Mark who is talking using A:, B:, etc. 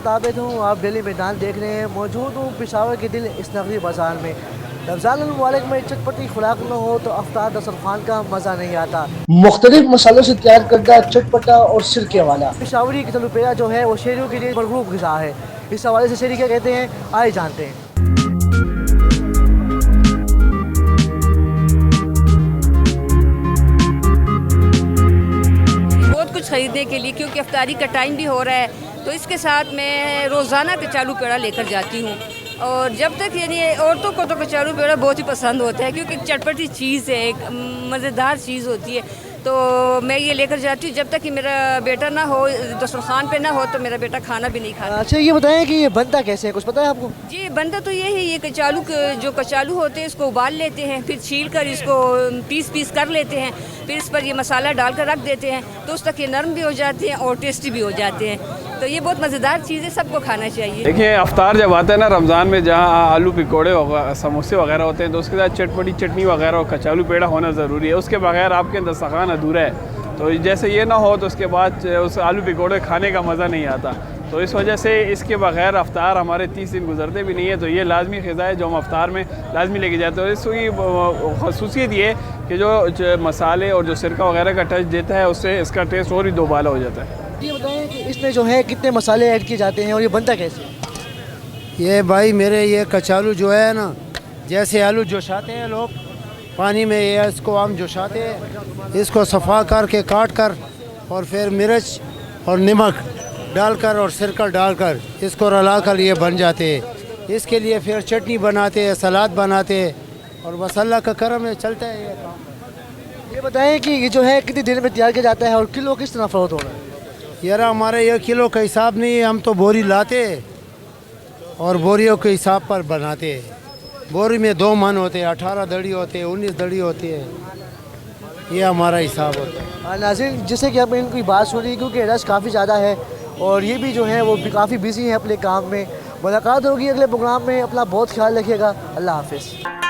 A: मोहम्मद आबिद हूँ। आप दिल्ली मैदान देख रहे हैं। मौजूद हूँ पेशावर के दिल इस नगरी बाज़ार में। रमज़ान मुबारक में चटपटी खुराक न हो तो अफ्तार दस्तरखान का मज़ा नहीं आता। मुख्तलिफ मसालों से तैयार करदा चटपटा और सिरके वाला पेशावरी की तलुपेरा जो है वो शहरियों के लिए मरगूब ग़िज़ा है। इस हवाले से शहरी क्या कहते हैं, आइए जानते हैं।
B: कुछ खरीदने के लिए, क्योंकि अफ्तारी का टाइम भी हो रहा है, तो इसके साथ मैं रोज़ाना कचालू पेड़ा लेकर जाती हूँ। और जब तक यानी औरतों को तो कचालू पेड़ा बहुत ही पसंद होता है, क्योंकि चटपटी चीज़ है, एक मज़ेदार चीज़ होती है। तो मैं ये लेकर जाती हूँ। जब तक कि मेरा बेटा ना हो, दस्तरखान पे ना हो, तो मेरा बेटा खाना भी नहीं खाता।
A: अच्छा, ये बताएं कि ये बनता कैसे है, कुछ पता है आपको?
B: जी, बनता तो ये है, ये कचालू होते हैं, इसको उबाल लेते हैं, फिर छील कर इसको पीस कर लेते हैं, फिर इस पर ये मसाला डालकर रख देते हैं, तो उस तक ये नरम भी हो जाते हैं और टेस्टी भी हो जाते हैं। तो ये बहुत मज़ेदार चीज़ है, सबको खाना चाहिए।
C: देखिए, अफ्तार जब आता है ना रमज़ान में, जहाँ आलू पकौड़े समोसे वगैरह होते हैं, तो उसके साथ चटपटी चटनी वगैरह और कचालू पेड़ा होना ज़रूरी है। उसके बगैर आपके दस्तरखान अधूरा है। तो जैसे ये ना हो तो उसके बाद उस आलू पकौड़े खाने का मज़ा नहीं आता। तो इस वजह से इसके बगैर अफ्तार हमारे 30 दिन गुजरते भी नहीं है। तो ये लाजमी ग़िज़ा है जो हम अफ्तार में लाजमी लेके जाते हैं। इसकी ख़ुसूसियत ये है कि जो मसाले और जो सिरका वगैरह का टच देता है, उससे इसका टेस्ट और ही दोबाला हो जाता है।
A: ये बताएं कि इसमें जो है कितने मसाले ऐड किए जाते हैं और ये बनता कैसे?
D: ये भाई मेरे ये कचालू जो है ना, जैसे आलू जोशाते हैं लोग पानी में, ये इसको हम जोशाते हैं, इसको सफ़ा करके काट कर और फिर मिर्च और नमक डालकर और सिरका डालकर इसको रलाकर ये बन जाते हैं। इसके लिए फिर चटनी बनाते हैं, सलाद बनाते हैं, और मसाला का करम है, चलता है ये काम।
A: ये बताएं कि ये जो है कितनी देर में तैयार किया जाता है और किलो किस तरह फ़रोख्त हो रहा है?
D: यार हमारे ये किलो का हिसाब नहीं है, हम तो बोरी लाते हैं और बोरियों के हिसाब पर बनाते हैं। बोरी में 2 मन होते हैं, 18 दड़ी होते हैं, 19 दड़ी होती है, ये हमारा हिसाब होता है।
A: नाज़रीन, जैसे कि अब इनकी बात सुनी, क्योंकि रश काफ़ी ज़्यादा है और ये भी जो है वो काफ़ी बिजी है अपने काम में। मुलाकात होगी अगले प्रोग्राम में। अपना बहुत ख्याल रखिएगा। अल्लाह हाफ़िज़।